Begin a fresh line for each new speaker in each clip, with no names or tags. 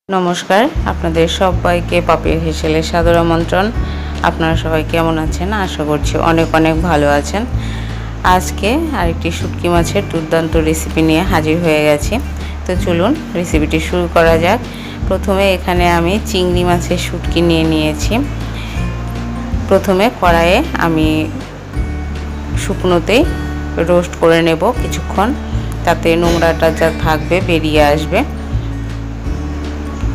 নমস্কার, আপনাদের সবাইকে পাপির হেসেলে সাদর আমন্ত্রণ। আপনারা সবাই কেমন আছেন? আশা করছি অনেক অনেক ভালো আছেন। আজকে আরেকটি শুটকি মাছের দুর্দান্ত রেসিপি নিয়ে হাজির হয়ে গেছি। তো চলুন রেসিপিটি শুরু করা যাক। প্রথমে এখানে আমি চিংড়ি মাছের শুটকি নিয়ে নিয়েছি। প্রথমে কড়াইয়ে আমি শুকনোতেই রোস্ট করে নেব কিছুক্ষণ, তাতে নোংরাটা যা থাকবে বেরিয়ে আসবে।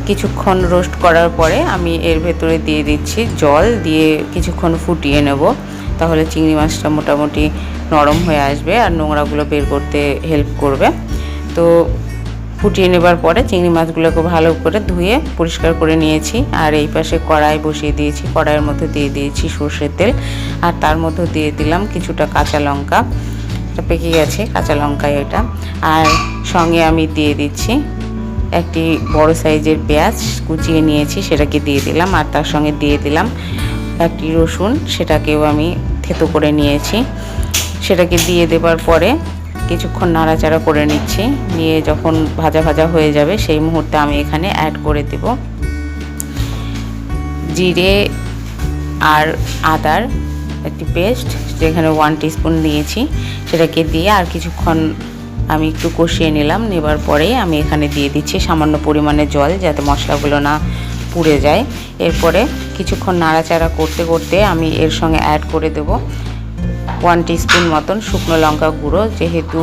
কিছুক্ষণ রোস্ট করার পরে আমি এর ভেতরে দিয়ে দিচ্ছি জল, দিয়ে কিছুক্ষণ ফুটিয়ে নেব। তাহলে চিংড়ি মাছটা মোটামুটি নরম হয়ে আসবে আর নোংরাগুলো বের করতে হেল্প করবে। তো ফুটিয়ে নেবার পরে চিংড়ি মাছগুলোকে ভালো করে ধুয়ে পরিষ্কার করে নিয়েছি। আর এই পাশে কড়াই বসিয়ে দিয়েছি। কড়াইয়ের মধ্যে দিয়ে দিয়েছি সর্ষের তেল, আর তার মধ্যে দিয়ে দিলাম কিছুটা কাঁচা লঙ্কা। এটা পেকে গেছে কাঁচা লঙ্কা এটা। আর সঙ্গে আমি দিয়ে দিচ্ছি একটি বড় সাইজের পেঁয়াজ কুচিয়ে নিয়েছি, সেটাকে দিয়ে দিলাম। আর তার সঙ্গে দিয়ে দিলাম একটি রসুন, সেটাকেও আমি থেতো করে নিয়েছি। সেটাকে দিয়ে দেবার পরে কিছুক্ষণ নাড়াচাড়া করে নিচ্ছি। নিয়ে যখন ভাজা ভাজা হয়ে যাবে সেই মুহূর্তে আমি এখানে অ্যাড করে দেব জিরে আর আদার একটি পেস্ট, যেখানে 1 টিস্পুন দিয়েছি। সেটাকে দিয়ে আর কিছুক্ষণ আমি একটু কষিয়ে নিলাম। নেবার পরেই আমি এখানে দিয়ে দিচ্ছি সামান্য পরিমাণে জল, যাতে মশলাগুলো না পুড়ে যায়। এরপরে কিছুক্ষণ নাড়াচাড়া করতে করতে আমি এর সঙ্গে অ্যাড করে দেব 1 টিস্পুন মতন শুকনো লঙ্কা গুঁড়ো। যেহেতু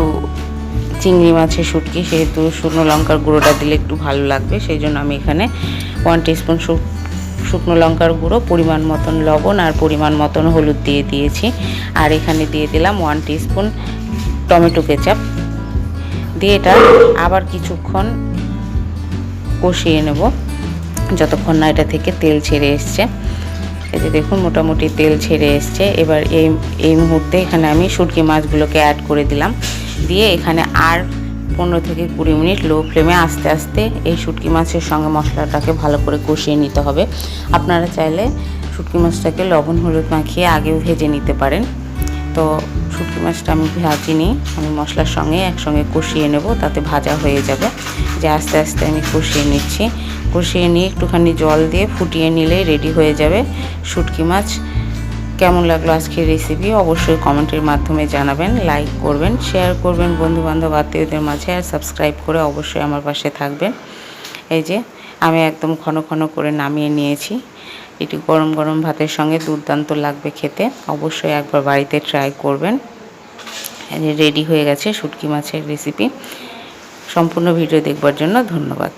চিংড়ি মাছের শুটকি, সেহেতু শুকনো লঙ্কার গুঁড়োটা দিলে একটু ভালো লাগবে, সেই জন্য আমি এখানে 1 টিস্পুন শুকনো লঙ্কার গুঁড়ো, পরিমাণ মতন লবণ আর পরিমাণ মতন হলুদ দিয়ে দিয়েছি। আর এখানে দিয়ে দিলাম 1 টিস্পুন টমেটো কেচাপ দিয়ে এটা আবার কিছুক্ষণ কষিয়ে নেব, যতক্ষণ না এটা থেকে তেল ছেড়ে এসছে। এই যে দেখুন মোটামুটি তেল ছেড়ে এসছে। এবার এই মুহূর্তে এখানে আমি শুটকি মাছগুলোকে অ্যাড করে দিলাম। দিয়ে এখানে আর 15 থেকে 20 মিনিট লো ফ্লেমে আস্তে আস্তে এই শুটকি মাছের সঙ্গে মশলাটাকে ভালো করে কষিয়ে নিতে হবে। আপনারা চাইলে শুটকি মাছটাকে লবণ হলুদ মাখিয়ে আগেও ভেজে নিতে পারেন। তো শুটকি মাছটা আমি ভাজিনি, আমি মশলার সঙ্গে একসঙ্গে কষিয়ে নেব, তাতে ভাজা হয়ে যাবে। যে আস্তে আস্তে আমি কষিয়ে নিচ্ছি। কষিয়ে নিয়ে একটুখানি জল দিয়ে ফুটিয়ে নিলেই রেডি হয়ে যাবে শুটকি মাছ। কেমন লাগলো আজকের রেসিপি অবশ্যই কমেন্টের মাধ্যমে জানাবেন। লাইক করবেন, শেয়ার করবেন বন্ধুবান্ধব আত্মীয়দের মাঝে, আর সাবস্ক্রাইব করে অবশ্যই আমার পাশে থাকবেন। এই যে আমি একদম ঘন ঘন করে নামিয়ে নিয়েছি। এটি গরম গরম ভাতের সঙ্গে দুর্দান্ত লাগবে খেতে। অবশ্যই একবার বাড়িতে ট্রাই করবেন। রেডি হয়ে গেছে শুটকি মাছের রেসিপি। সম্পূর্ণ ভিডিও দেখবার জন্য ধন্যবাদ।